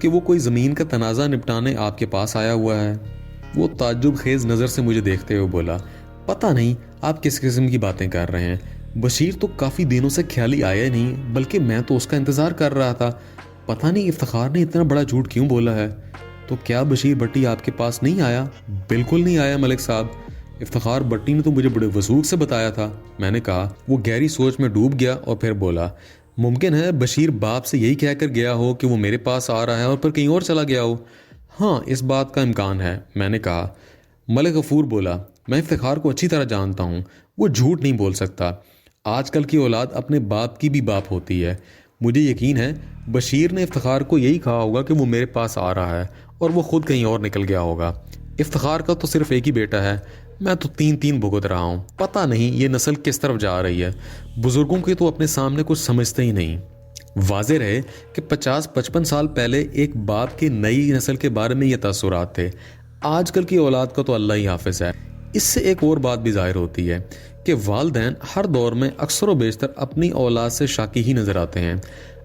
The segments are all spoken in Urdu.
کہ وہ کوئی زمین کا تنازع نپٹانے آپ کے پاس آیا ہوا ہے؟ وہ تعجب خیز نظر سے مجھے دیکھتے ہوئے بولا، پتہ نہیں آپ کس قسم کی باتیں کر رہے ہیں، بشیر تو کافی دنوں سے خیالی آیا نہیں، بلکہ میں تو اس کا انتظار کر رہا تھا۔ پتہ نہیں افتخار نے اتنا بڑا جھوٹ کیوں بولا ہے۔ تو کیا بشیر بھٹی آپ کے پاس نہیں آیا؟ بالکل نہیں آیا ملک صاحب، افتخار بھٹی نے تو مجھے بڑے وثوق سے بتایا تھا۔ میں نے کہا۔ وہ گہری سوچ میں ڈوب گیا اور پھر بولا، ممکن ہے بشیر باپ سے یہی کہہ کر گیا ہو کہ وہ میرے پاس آ رہا ہے اور پھر کہیں اور چلا گیا ہو۔ ہاں، اس بات کا امکان ہے، میں نے کہا۔ ملک غفور بولا، میں افتخار کو اچھی طرح جانتا ہوں، وہ جھوٹ نہیں بول سکتا۔ آج کل کی اولاد اپنے باپ کی بھی باپ ہوتی ہے۔ مجھے یقین ہے بشیر نے افتخار کو یہی کہا ہوگا کہ وہ میرے پاس آ رہا ہے اور وہ خود کہیں اور نکل گیا ہوگا۔ افتخار کا تو صرف ایک ہی بیٹا ہے، میں تو تین بھگت رہا ہوں۔ پتہ نہیں یہ نسل کس طرف جا رہی ہے، بزرگوں کے تو اپنے سامنے کچھ سمجھتے ہی نہیں۔ واضح رہے کہ 50-55 سال پہلے ایک باپ کی نئی نسل کے بارے میں یہ تاثرات تھے، آج کل کی اولاد کا تو اللہ ہی حافظ ہے۔ اس سے ایک اور بات بھی ظاہر ہوتی ہے کہ والدین ہر دور میں اکثر و بیشتر اپنی اولاد سے شاکی ہی نظر آتے ہیں،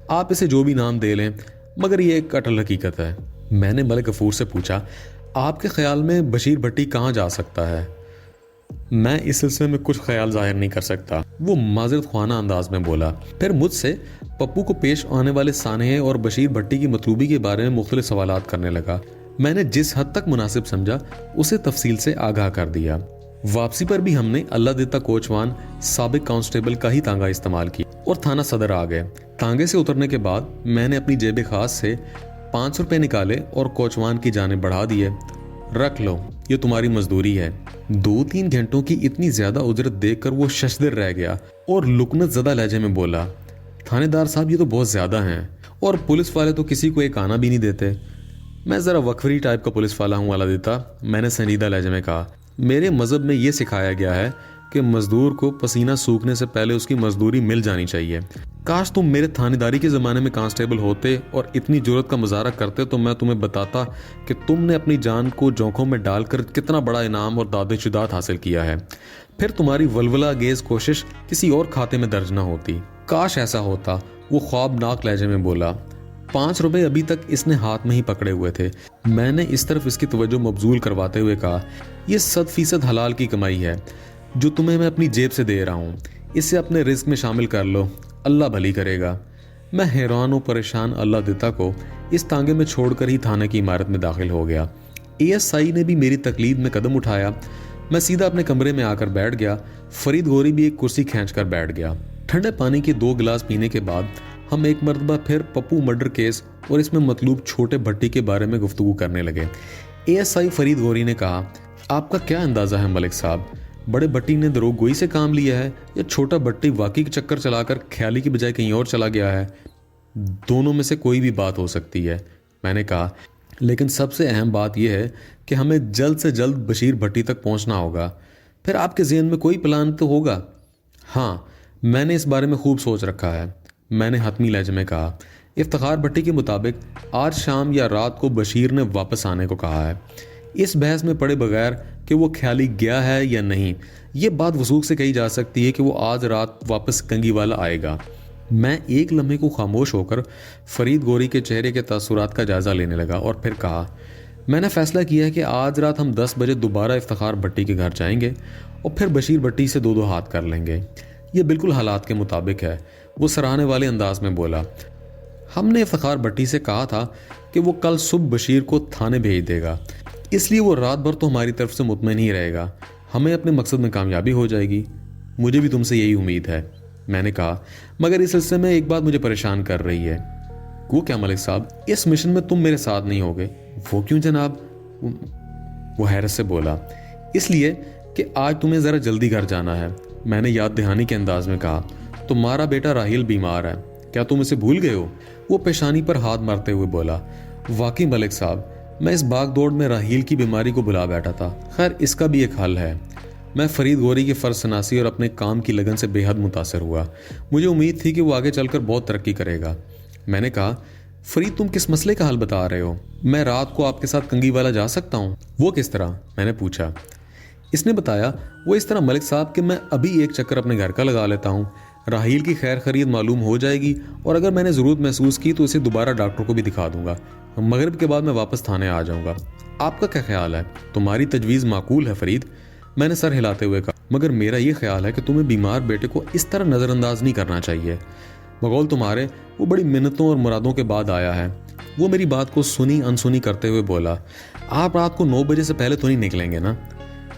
آپ اسے جو بھی نام دے لیں، مگر یہ ایک اٹل حقیقت ہے۔ میں نے ملک غفور سے پوچھا، آپ کے خیال میں بشیر بھٹی کہاں جا سکتا ہے؟ میں اس سلسلے میں کچھ خیال ظاہر نہیں کر سکتا، وہ معذرت خوانا انداز میں بولا۔ پھر مجھ سے پپو کو پیش آنے والے سانحے اور بشیر بھٹی کی مطلوبی کے بارے میں مختلف سوالات کرنے لگا۔ میں نے جس حد تک مناسب سمجھا اسے تفصیل سے آگاہ کر دیا۔ واپسی پر بھی ہم نے اللہ دیتا کوچوان سابق کانسٹیبل کا ہی تانگا استعمال کی اور تھانہ صدر آ گئے۔ تانگے سے اترنے کے بعد میں نے اپنی جیب خاص سے 500 روپے نکالے اور کوچوان کی جانب بڑھا دیے۔ رکھ لو، یہ تمہاری مزدوری ہے۔ 2-3 گھنٹوں کی اتنی زیادہ اجرت دیکھ کر وہ ششدر رہ گیا اور لکنت زدہ لہجے میں بولا، تھانے دار صاحب یہ تو بہت زیادہ ہیں، اور پولیس والے تو کسی کو ایک آنا بھی نہیں دیتے۔ میں ذرا وقفری ٹائپ کا پولیس والا ہوں والا دیتا، میں نے سنجیدہ لہجے میں کہا۔ میرے مذہب میں یہ سکھایا گیا ہے کہ مزدور کو پسینہ سوکھنے سے پہلے اس کی مزدوری مل جانی چاہیے۔ کاش تم میرے تھانے داری کے زمانے میں کانسٹیبل ہوتے اور اتنی جرت کا مظاہرہ کرتے تو میں تمہیں بتاتا کہ تم نے اپنی جان کو جوکھوں میں ڈال کر کتنا بڑا انعام اور داد شدات حاصل کیا ہے، پھر تمہاری ولولہ گیز کوشش کسی اور کھاتے میں درج نہ ہوتی۔ کاش ایسا ہوتا، وہ خوابناک لہجے میں بولا۔ 5 روپے ابھی تک اس نے ہاتھ میں ہی پکڑے ہوئے تھے۔ میں نے اس طرف اس کی توجہ مبذول کرواتے ہوئے کہا، یہ 100% حلال کی کمائی ہے جو تمہیں میں اپنی جیب سے دے رہا ہوں، اسے اپنے رزق میں شامل کر لو، اللہ بھلی کرے گا۔ میں حیران و پریشان اللہ دیتا کو اس تانگے میں چھوڑ کر ہی تھانے کی عمارت میں داخل ہو گیا۔ ASI نے بھی میری تقلید میں قدم اٹھایا۔ میں سیدھا اپنے کمرے میں آ کر بیٹھ گیا۔ فرید گوری بھی ایک کرسی کھینچ کر بیٹھ گیا۔ ٹھنڈے پانی کے 2 گلاس پینے کے بعد ہم ایک مرتبہ پھر پپو مرڈر کیس اور اس میں مطلوب چھوٹے بھٹی کے بارے میں گفتگو کرنے لگے۔ ASI فرید گوری نے کہا، آپ کا کیا اندازہ ہے ملک صاحب، بڑے بھٹی نے دروغ گوئی سے کام لیا ہے یا چھوٹا بھٹی واقعی چکر چلا کر خیالی کی بجائے کہیں اور چلا گیا ہے؟ دونوں میں سے کوئی بھی بات ہو سکتی ہے، میں نے کہا، لیکن سب سے اہم بات یہ ہے کہ ہمیں جلد سے جلد بشیر بھٹی تک پہنچنا ہوگا۔ پھر آپ کے ذہن میں کوئی پلان تو ہوگا؟ ہاں، میں نے اس بارے میں خوب سوچ رکھا ہے، میں نے حتمی لہجے میں کہا۔ افتخار بھٹی کے مطابق آج شام یا رات کو بشیر نے واپس آنے کو کہا ہے۔ اس بحث میں پڑے بغیر کہ وہ خیالی گیا ہے یا نہیں، یہ بات وثوق سے کہی جا سکتی ہے کہ وہ آج رات واپس کنگی والا آئے گا۔ میں ایک لمحے کو خاموش ہو کر فرید گوری کے چہرے کے تاثرات کا جائزہ لینے لگا اور پھر کہا، میں نے فیصلہ کیا ہے کہ آج رات ہم 10 بجے دوبارہ افتخار بھٹی کے گھر جائیں گے اور پھر بشیر بھٹی سے 2 ہاتھ کر لیں گے۔ یہ بالکل حالات کے مطابق ہے، وہ سراہنے والے انداز میں بولا۔ ہم نے افتخار بھٹی سے کہا تھا کہ وہ کل صبح بشیر کو تھانے بھیج دے گا، اس لیے وہ رات بھر تو ہماری طرف سے مطمئن ہی رہے گا، ہمیں اپنے مقصد میں کامیابی ہو جائے گی۔ مجھے بھی تم سے یہی امید ہے، میں نے کہا، مگر اس سلسلے میں ایک بات مجھے پریشان کر رہی ہے۔ وہ کیا ملک صاحب؟ اس مشن میں تم میرے ساتھ نہیں ہوگے؟ وہ کیوں جناب؟ وہ حیرت سے بولا۔ اس لیے کہ آج تمہیں ذرا جلدی گھر جانا ہے، میں نے یاد دہانی کے انداز میں کہا۔ تمہارا بیٹا راہیل بیمار ہے، کیا تم اسے بھول گئے ہو؟ وہ پیشانی پر ہاتھ مارتے ہوئے بولا۔ واقعی ملک صاحب، میں اس بھاگ دوڑ میں راہیل کی بیماری کو بھلا بیٹھا تھا، خیر اس کا بھی ایک حل ہے۔ میں فرید گوری کی فرض شناسی اور اپنے کام کی لگن سے بے حد متاثر ہوا، مجھے امید تھی کہ وہ آگے چل کر بہت ترقی کرے گا۔ میں نے کہا، فرید تم کس مسئلے کا حل بتا رہے ہو؟ میں رات کو آپ کے ساتھ کنگی والا جا سکتا ہوں؟ وہ کس طرح؟ میں نے پوچھا۔ اس نے بتایا، وہ اس طرح ملک صاحب کہ میں ابھی ایک چکر اپنے گھر کا لگا لیتا ہوں، راحیل کی خیر خرید معلوم ہو جائے گی اور اگر میں نے ضرورت محسوس کی تو اسے دوبارہ ڈاکٹر کو بھی دکھا دوں گا. مغرب کے بعد میں واپس تھانے آ جاؤں گا. آپ کا کیا خیال ہے؟ تمہاری تجویز معقول ہے فرید، میں نے سر ہلاتے ہوئے کہا، مگر میرا یہ خیال ہے کہ تمہیں بیمار بیٹے کو اس طرح نظر انداز نہیں کرنا چاہیے. بقول تمہارے وہ بڑی منتوں اور مرادوں کے بعد آیا ہے. وہ میری بات کو سنی انسنی کرتے ہوئے بولا، آپ رات کو 9 بجے سے پہلے تو نہیں نکلیں گے نا؟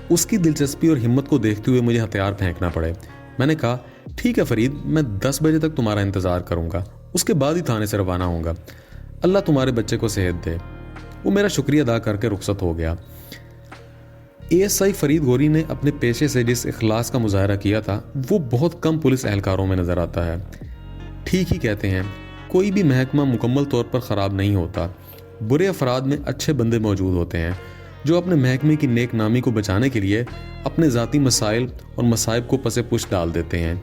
اس کی دلچسپی اور ہمت کو دیکھتے ہوئے مجھے ہتھیار پھینکنا پڑے. میں نے کہا، ٹھیک ہے فرید، میں 10 بجے تک تمہارا انتظار کروں گا، اس کے بعد ہی تھانے سے روانہ ہوں گا. اللہ تمہارے بچے کو صحت دے. وہ میرا شکریہ ادا کر کے رخصت ہو گیا. ASI فرید گوری نے اپنے پیشے سے جس اخلاص کا مظاہرہ کیا تھا وہ بہت کم پولیس اہلکاروں میں نظر آتا ہے. ٹھیک ہی کہتے ہیں، کوئی بھی محکمہ مکمل طور پر خراب نہیں ہوتا. برے افراد میں اچھے بندے موجود ہوتے ہیں جو اپنے محکمے کی نیک نامی کو بچانے کے لیے اپنے ذاتی مسائل اور مصائب کو پس پش ڈال دیتے ہیں.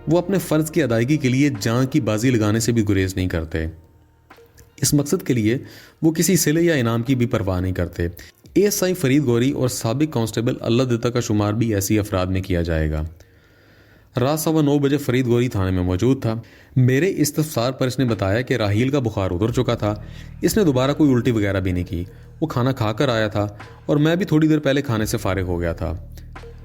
وہ اپنے فرض کی ادائیگی کے لیے جان کی بازی لگانے سے بھی گریز نہیں کرتے. اس مقصد کے لیے وہ کسی صلے یا انعام کی بھی پرواہ نہیں کرتے. ASI فرید گوری اور سابق کانسٹیبل اللہ دتا کا شمار بھی ایسی افراد میں کیا جائے گا. رات 9:15 بجے فرید گوری تھانے میں موجود تھا. میرے استفسار پر اس نے بتایا کہ راحیل کا بخار اتر چکا تھا. اس نے دوبارہ کوئی الٹی وغیرہ بھی نہیں کی. وہ کھانا کھا کر آیا تھا اور میں بھی تھوڑی دیر پہلے کھانے سے فارغ ہو گیا تھا.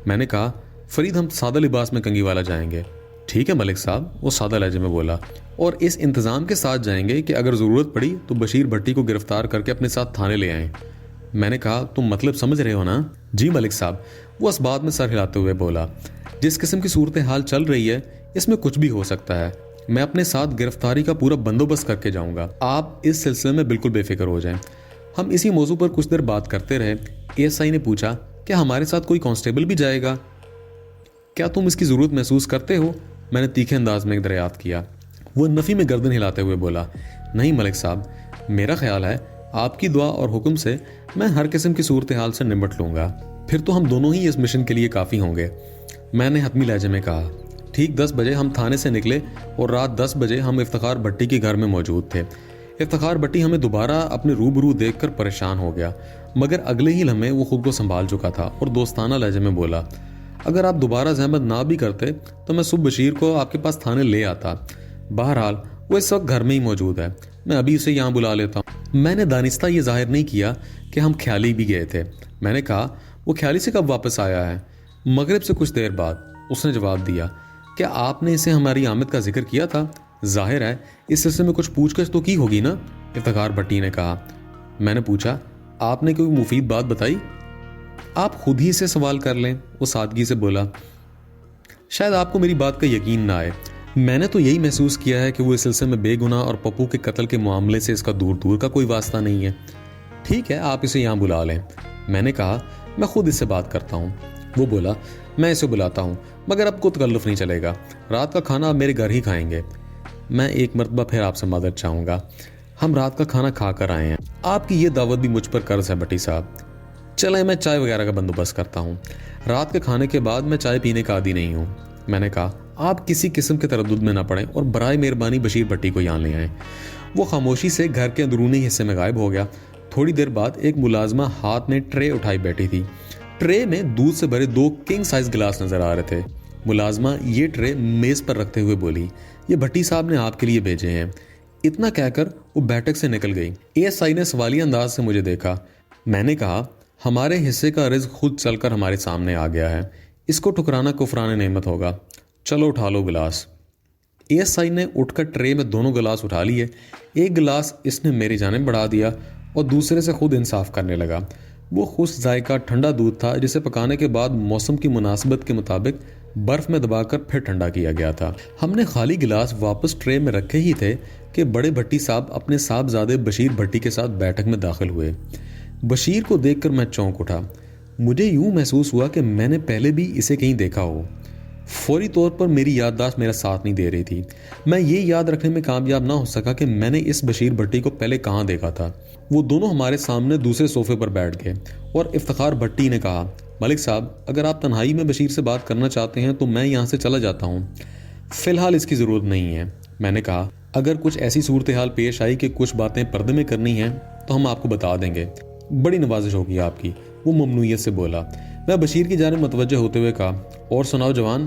میں نے کہا، فرید ہم سادہ لباس میں کنگھی والا جائیں گے. ٹھیک ہے ملک صاحب، وہ سادہ لہجے میں بولا، اور اس انتظام کے ساتھ جائیں گے کہ اگر ضرورت پڑی تو بشیر بھٹی کو گرفتار کر کے اپنے ساتھ تھانے لے آئیں. میں نے کہا، تم مطلب سمجھ رہے ہو نا؟ جی ملک صاحب، وہ اس بات میں سر ہلاتے ہوئے بولا. جس قسم کی صورتحال چل رہی ہے اس میں کچھ بھی ہو سکتا ہے. میں اپنے ساتھ گرفتاری کا پورا بندوبست کر کے جاؤں گا. آپ اس سلسلے میں بالکل بے فکر ہو جائیں. ہم اسی موضوع پر کچھ دیر بات کرتے رہے. ASI نے پوچھا، کیا ہمارے ساتھ کوئی کانسٹیبل بھی جائے گا؟ کیا تم اس کی ضرورت محسوس کرتے ہو؟ میں نے تیکھے انداز میں دریافت کیا. وہ نفی میں گردن ہلاتے ہوئے بولا، نہیں ملک صاحب، میرا خیال ہے آپ کی دعا اور حکم سے میں ہر قسم کی صورتحال سے نمٹ لوں گا. پھر تو ہم دونوں ہی اس مشن کے لیے کافی ہوں گے. میں نے حتمی لہجے میں کہا. ٹھیک 10 بجے ہم تھانے سے نکلے اور رات 10 بجے ہم افتخار بھٹی کے گھر میں موجود تھے. افتخار بھٹی ہمیں دوبارہ اپنے روبرو دیکھ کر پریشان ہو گیا، مگر اگلے ہی لمحے وہ خود کو سنبھال چکا تھا اور دوستانہ لہجے میں بولا، اگر آپ دوبارہ زحمت نہ بھی کرتے تو میں صبح بشیر کو آپ کے پاس تھانے لے آتا. بہرحال وہ اس وقت گھر میں ہی موجود ہے، میں ابھی اسے یہاں بلا لیتا ہوں. میں نے دانستہ یہ ظاہر نہیں کیا کہ ہم خیالی بھی گئے تھے. میں نے کہا، وہ خیالی سے کب واپس آیا ہے؟ مغرب سے کچھ دیر بعد. اس نے جواب دیا، کیا آپ نے اسے ہماری آمد کا ذکر کیا تھا؟ ظاہر ہے اس سلسلے میں کچھ پوچھ گچھ تو کی ہوگی نا؟ افتخار بھٹی نے کہا. میں نے پوچھا، آپ نے کوئی مفید بات بتائی؟ آپ خود ہی سے سوال کر لیں. وہ سادگی سے بولا، شاید آپ کو میری بات کا یقین نہ آئے. میں نے تو یہی محسوس کیا ہے کہ وہ اس سلسلے میں بے گناہ اور پپو کے قتل کے معاملے سے اس کا دور دور کا کوئی واسطہ نہیں ہے. ٹھیک ہے، آپ اسے یہاں بلا لیں. میں نے کہا، میں خود اس سے بات کرتا ہوں. وہ بولا، میں اسے بلاتا ہوں، مگر اب کو تکلف نہیں چلے گا. رات کا کھانا آپ میرے گھر ہی کھائیں گے. میں ایک مرتبہ پھر آپ سے مدد چاہوں گا. ہم رات کا کھانا کھا کر آئے ہیں. آپ کی یہ دعوت بھی مجھ پر قرض ہے بھٹی صاحب. چلیں میں چائے وغیرہ کا بندوبست کرتا ہوں. رات کے کھانے کے بعد میں چائے پینے کا عادی نہیں ہوں. میں نے کہا، آپ کسی قسم کے تردد میں نہ پڑیں اور برائے مہربانی بشیر بھٹی کو یہاں لے آئیں. وہ خاموشی سے گھر کے اندرونی حصے میں غائب ہو گیا. تھوڑی دیر بعد ایک ملازمہ ہاتھ میں ٹرے اٹھائی بیٹھی تھی. ٹرے میں دودھ سے بھرے 2 کنگ سائز گلاس نظر آ رہے تھے. ملازمہ یہ ٹرے میز پر رکھتے ہوئے بولی، یہ بھٹی صاحب نے آپ کے لیے بھیجے ہیں. اتنا کہہ کر وہ بیٹھک سے نکل گئی. ASI نے سوالیہ انداز سے مجھے دیکھا. میں نے کہا، ہمارے حصے کا رزق خود چل کر ہمارے سامنے آ گیا ہے، اس کو ٹھکرانا کفران نعمت ہوگا. چلو اٹھا لو گلاس. ASI نے اٹھ کر ٹرے میں دونوں گلاس اٹھا لیے. ایک گلاس اس نے میری جانب بڑھا دیا اور دوسرے سے خود انصاف کرنے لگا. وہ خشک ذائقہ ٹھنڈا دودھ تھا جسے پکانے کے بعد موسم کی مناسبت کے مطابق برف میں دبا کر پھر ٹھنڈا کیا گیا تھا. ہم نے خالی گلاس واپس ٹرے میں رکھے ہی تھے کہ بڑے بھٹی صاحب اپنے صاحبزادے بشیر بھٹی کے ساتھ بیٹھک میں داخل ہوئے. بشیر کو دیکھ کر میں چونک اٹھا. مجھے یوں محسوس ہوا کہ میں نے پہلے بھی اسے کہیں دیکھا ہو. فوری طور پر میری یادداشت میرا ساتھ نہیں دے رہی تھی. میں یہ یاد رکھنے میں کامیاب نہ ہو سکا کہ میں نے اس بشیر بھٹی کو پہلے کہاں دیکھا تھا. وہ دونوں ہمارے سامنے دوسرے صوفے پر بیٹھ گئے اور افتخار بھٹی نے کہا، ملک صاحب اگر آپ تنہائی میں بشیر سے بات کرنا چاہتے ہیں تو میں یہاں سے چلا جاتا ہوں، فی الحال اس کی ضرورت نہیں ہے. میں نے کہا، اگر کچھ ایسی صورتحال پیش آئی کہ کچھ باتیں پردے میں کرنی ہیں تو ہم آپ کو بتا دیں گے. بڑی نوازش ہوگی آپ کی. وہ ممنوعیت سے بولا. میں بشیر کی جانب متوجہ ہوتے ہوئے کہا، اور سناؤ جوان،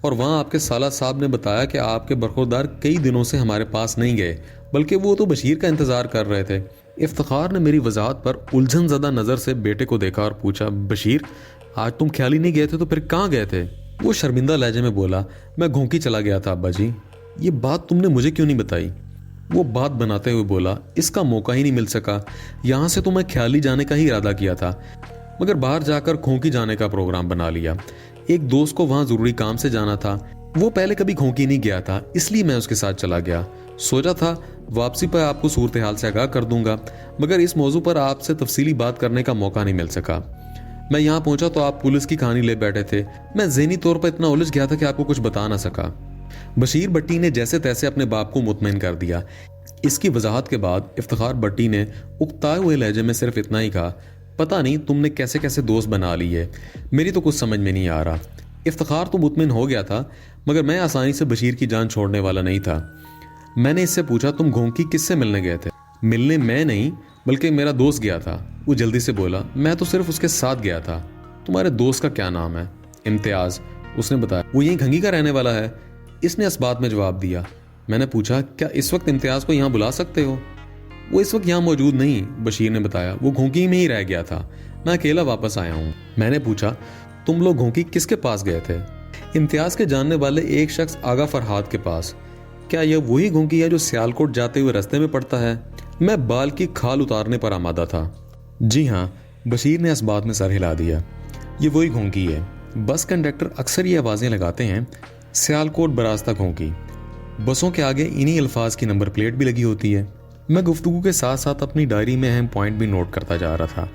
اور وہاں آپ کے سالہ صاحب نے بتایا کہ آپ کے برخوردار کئی دنوں سے ہمارے پاس نہیں گئے، بلکہ وہ تو بشیر کا انتظار کر رہے تھے۔ افتخار نے میری وضاحت پر الجھن زدہ نظر سے بیٹے کو دیکھا اور پوچھا، بشیر آج تم خیالی نہیں گئے تھے تو پھر کہاں گئے تھے؟ وہ شرمندہ لہجے میں بولا، میں گھونکی چلا گیا تھا ابا جی۔ یہ بات تم نے مجھے کیوں نہیں بتائی؟ وہ بات بناتے ہوئے بولا، اس کا موقع ہی نہیں مل سکا، یہاں سے تو میں خیالی جانے کا ہی ارادہ کیا تھا، مگر باہر جا کر کھونکی جانے کا پروگرام بنا لیا۔ ایک دوست کو وہاں ضروری کام سے جانا تھا، وہ پہلے کبھی کھونکی نہیں گیا تھا، اس لیے میں اس کے ساتھ چلا گیا۔ سوچا تھا واپسی پر آپ کو صورتحال سے آگاہ کر دوں گا، مگر اس موضوع پر آپ سے تفصیلی بات کرنے کا موقع نہیں مل سکا۔ میں یہاں پہنچا تو آپ پولیس کی کہانی لے بیٹھے تھے، میں ذہنی طور پر اتنا الجھ گیا تھا کہ آپ کو کچھ بتا نہ سکا۔ بشیر بٹی نے جیسے تیسے اپنے باپ کو مطمئن کر دیا۔ اس کی وضاحت کے بعد افتخار بٹی نے اکتائے ہوئے لہجے میں صرف اتنا ہی کہا، پتہ نہیں تم نے کیسے کیسے دوست بنا لیے، میری تو کچھ سمجھ میں نہیں آ رہا۔ افتخار تو مطمئن ہو گیا تھا، مگر میں آسانی سے بشیر کی جان چھوڑنے والا نہیں تھا۔ میں نے اس سے پوچھا، تم گھونکی کس سے ملنے گئے تھے؟ ملنے میں نہیں بلکہ میرا دوست گیا تھا، وہ جلدی سے بولا، میں تو صرف اس کے ساتھ گیا تھا۔ تمہارے دوست کا کیا نام ہے؟ امتیاز، اس نے بتایا، وہ یہیں گھنگی کا رہنے والا ہے، اس نے اس بات میں جواب دیا۔ میں نے پوچھا، کیا اس وقت امتیاز کو یہاں بلا سکتے ہو؟ وہ اس وقت یہاں موجود نہیں، بشیر نے بتایا، وہ گھونکی میں ہی رہ گیا تھا، میں اکیلا واپس آیا ہوں۔ میں نے پوچھا، تم لوگ گھونکی کس کے پاس گئے تھے؟ امتیاز کے جاننے والے ایک شخص آغا فرہاد کے پاس۔ کیا یہ وہی گھونکی ہے جو سیالکوٹ جاتے ہوئے رستے میں پڑتا ہے؟ میں بال کی کھال اتارنے پر آمادہ تھا۔ جی ہاں، بشیر نے اس بات میں سر ہلا دیا، یہ وہی گھونکی ہے۔ بس کنڈکٹر اکثر یہ آوازیں لگاتے ہیں، سیالکوٹ براستہ گھونکی۔ بسوں کے آگے انہی الفاظ کی نمبر پلیٹ بھی لگی ہوتی ہے۔ میں گفتگو کے ساتھ ساتھ اپنی ڈائری میں اہم پوائنٹ بھی نوٹ کرتا جا رہا تھا۔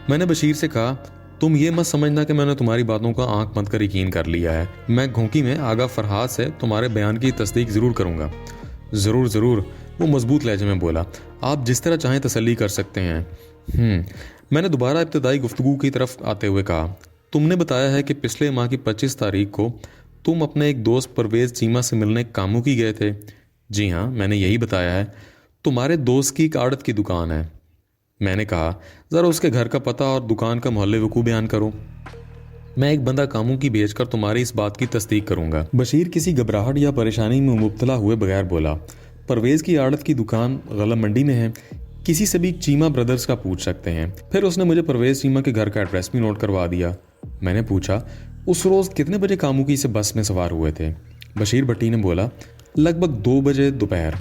میں نے بشیر سے کہا، تم یہ مت سمجھنا کہ میں نے تمہاری باتوں کا آنکھ بند کر یقین کر لیا ہے، میں گھونکی میں آغا فرہاد سے تمہارے بیان کی تصدیق ضرور کروں گا۔ ضرور ضرور، وہ مضبوط لہجے میں بولا، آپ جس طرح چاہیں تسلی کر سکتے ہیں۔ میں نے دوبارہ ابتدائی گفتگو کی طرف آتے ہوئے کہا، تم نے بتایا ہے کہ پچھلے ماہ کی 25 تاریخ کو تم اپنے ایک دوست پرویز چیمہ سے ملنے کاموں کی گئے تھے۔ جی ہاں، میں نے یہی بتایا ہے۔ تمہارے دوست کی ایک آڑت کی دکان ہے۔ میں نے کہا، ذرا اس کے گھر کا پتہ اور دکان کا محل وقوع بیان کرو۔ میں ایک بندہ کاموں کی بھیج کر تمہاری اس بات کی تصدیق کروں گا۔ بشیر کسی گھبراہٹ یا پریشانی میں مبتلا ہوئے بغیر بولا، پرویز کی آڑت کی دکان غلہ منڈی میں ہے، کسی سے بھی چیمہ بردرز کا پوچھ سکتے ہیں۔ پھر اس نے مجھے پرویز چیمہ کے گھر کا ایڈریس بھی نوٹ کروا دیا۔ میں نے پوچھا، اس روز کتنے بجے کاموکی سے بس میں سوار ہوئے تھے؟ بشیر بٹی نے بولا، لگ بھگ 2 بجے دوپہر،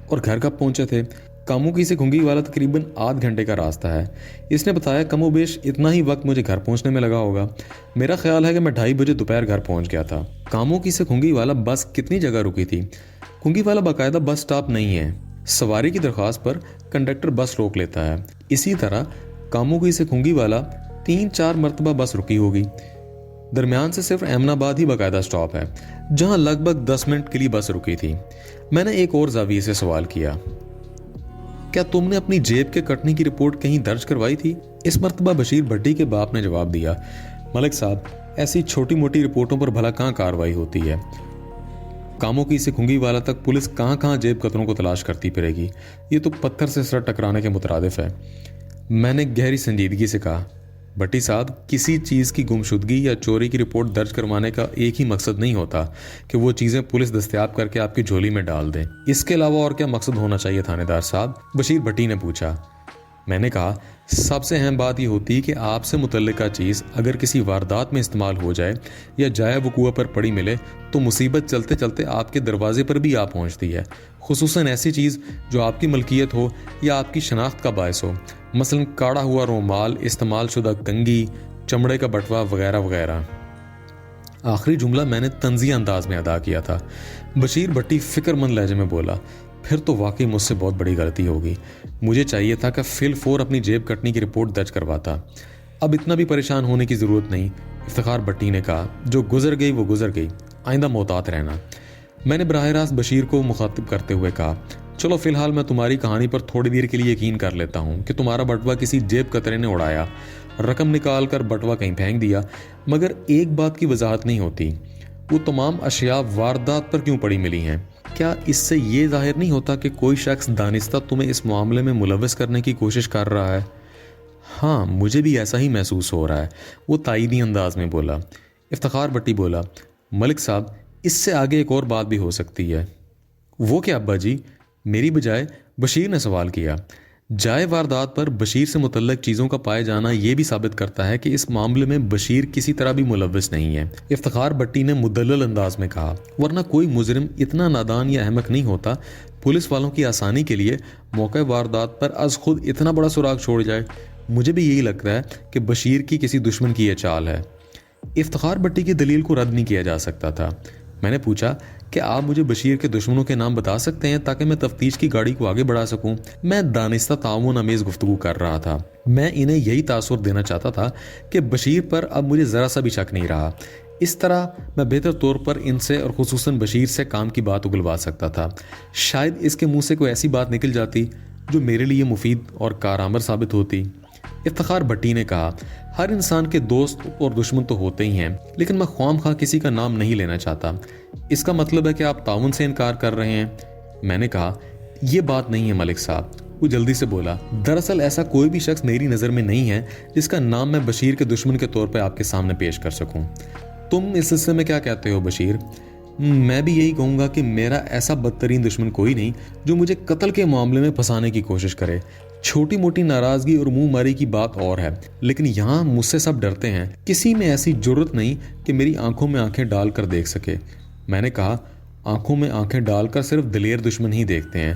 اور گھر کب پہنچے تھے؟ کاموکی سے گھنگی والا تقریباً آدھ گھنٹے کا راستہ ہے۔ اس نے بتایا، کم و بیش اتنا ہی وقت مجھے گھر پہنچنے میں لگا ہوگا۔ میرا خیال ہے کہ میں 2:30 بجے دوپہر گھر پہنچ گیا تھا۔ کاموکی سے گھنگی والا بس کتنی جگہ رکی تھی؟ گھنگی والا باقاعدہ بس سٹاپ نہیں ہے، سواری کی درخواست پر کنڈکٹر بس روک لیتا ہے۔ اسی طرح کاموکی سے گھنگی والا 3-4 مرتبہ بس رکی ہوگی۔ درمیان سے صرف احمد آباد ہی باقاعدہ سٹاپ ہے، جہاں لگ بھگ 10 منٹ کے لیے بس رکی تھی۔ میں نے ایک اور زاویے سے سوال کیا، کیا تم نے اپنی جیب کے کٹنے کی رپورٹ کہیں درج کروائی تھی؟ اس مرتبہ بشیر بھٹی کے باپ نے جواب دیا، ملک صاحب، ایسی چھوٹی موٹی رپورٹوں پر بھلا کہاں کارروائی ہوتی ہے؟ کاموکی سے گھنگی والا تک پولیس کہاں کہاں جیب کتروں کو تلاش کرتی پھرے گی، یہ تو پتھر سے سر ٹکرانے کے مترادف ہے۔ میں نے گہری سنجیدگی سے کہا، بٹی صاحب، کسی چیز کی گمشدگی یا چوری کی رپورٹ درج کروانے کا ایک ہی مقصد نہیں ہوتا کہ وہ چیزیں پولیس دستیاب کر کے آپ کی جھولی میں ڈال دے، اس کے علاوہ اور کیا مقصد ہونا چاہیے تھانے دار صاحب؟ بشیر بھٹی نے پوچھا۔ میں نے کہا، سب سے اہم بات یہ ہوتی کہ آپ سے متعلقہ چیز اگر کسی واردات میں استعمال ہو جائے یا جائے وقوع پر پڑی ملے تو مصیبت چلتے چلتے آپ کے دروازے پر بھی آ پہنچتی ہے، خصوصاً ایسی چیز جو آپ کی ملکیت ہو یا آپ کی شناخت کا باعث ہو، مثلاً کاڑا ہوا رومال، استعمال شدہ کنگھی، چمڑے کا بٹوا وغیرہ وغیرہ۔ آخری جملہ میں نے طنزی انداز میں ادا کیا تھا۔ بشیر بھٹی فکر مند لہجے میں بولا، پھر تو واقعی مجھ سے بہت بڑی غلطی ہوگی، مجھے چاہیے تھا کہ فی الفور اپنی جیب کٹنے کی رپورٹ درج کرواتا۔ اب اتنا بھی پریشان ہونے کی ضرورت نہیں، افتخار بھٹی نے کہا، جو گزر گئی وہ گزر گئی، آئندہ محتاط رہنا۔ میں نے براہ راست بشیر کو مخاطب کرتے ہوئے کہا، چلو فی الحال میں تمہاری کہانی پر تھوڑی دیر کے لیے یقین کر لیتا ہوں کہ تمہارا بٹوا کسی جیب کترے نے اڑایا، رقم نکال کر بٹوا کہیں پھینک دیا، مگر ایک بات کی وضاحت نہیں ہوتی، وہ تمام اشیاء واردات پر کیوں پڑی ملی ہیں؟ کیا اس سے یہ ظاہر نہیں ہوتا کہ کوئی شخص دانستہ تمہیں اس معاملے میں ملوث کرنے کی کوشش کر رہا ہے؟ ہاں، مجھے بھی ایسا ہی محسوس ہو رہا ہے، وہ تائیدی انداز میں بولا۔ افتخار بھٹی بولا، ملک صاحب، اس سے آگے ایک اور بات بھی ہو سکتی ہے۔ وہ کیا ابا جی؟ میری بجائے بشیر نے سوال کیا۔ جائے واردات پر بشیر سے متعلق چیزوں کا پائے جانا یہ بھی ثابت کرتا ہے کہ اس معاملے میں بشیر کسی طرح بھی ملوث نہیں ہے، افتخار بٹی نے مدلل انداز میں کہا، ورنہ کوئی مجرم اتنا نادان یا احمق نہیں ہوتا پولیس والوں کی آسانی کے لیے موقع واردات پر از خود اتنا بڑا سراغ چھوڑ جائے۔ مجھے بھی یہی لگتا ہے کہ بشیر کی کسی دشمن کی یہ چال ہے۔ افتخار بٹی کی دلیل کو رد نہیں کیا جا سکتا تھا۔ میں نے پوچھا کہ آپ مجھے بشیر کے دشمنوں کے نام بتا سکتے ہیں تاکہ میں تفتیش کی گاڑی کو آگے بڑھا سکوں۔ میں دانستہ تعاون آمیز گفتگو کر رہا تھا۔ میں انہیں یہی تاثر دینا چاہتا تھا کہ بشیر پر اب مجھے ذرا سا بھی شک نہیں رہا۔ اس طرح میں بہتر طور پر ان سے اور خصوصاً بشیر سے کام کی بات اگلوا سکتا تھا۔ شاید اس کے منہ سے کوئی ایسی بات نکل جاتی جو میرے لیے مفید اور کارآمد ثابت ہوتی۔ افتخار بٹی نے کہا، ہر انسان کے دوست اور دشمن تو ہوتے ہی ہیں، لیکن میں خواہ مخواہ کسی کا نام نہیں لینا چاہتا۔ اس کا مطلب ہے کہ آپ تعاون سے انکار کر رہے ہیں؟ میں نے کہا، یہ بات نہیں ہے ملک صاحب۔ وہ جلدی سے بولا، دراصل ایسا کوئی بھی شخص میری نظر میں نہیں ہے جس کا نام میں بشیر کے دشمن کے طور پہ آپ کے سامنے پیش کر سکوں۔ تم اس سلسلے میں کیا کہتے ہو بشیر؟ میں بھی یہی کہوں گا کہ میرا ایسا بدترین دشمن کوئی نہیں جو مجھے قتل کے معاملے میں پھنسانے کی کوشش کرے۔ چھوٹی موٹی ناراضگی اور منہ ماری کی بات اور ہے، لیکن یہاں مجھ سے سب ڈرتے ہیں۔ کسی میں ایسی جرت نہیں کہ میری آنکھوں میں آنکھیں ڈال کر دیکھ سکے۔ میں نے کہا، آنکھوں میں آنکھیں ڈال کر صرف دلیر دشمن ہی دیکھتے ہیں۔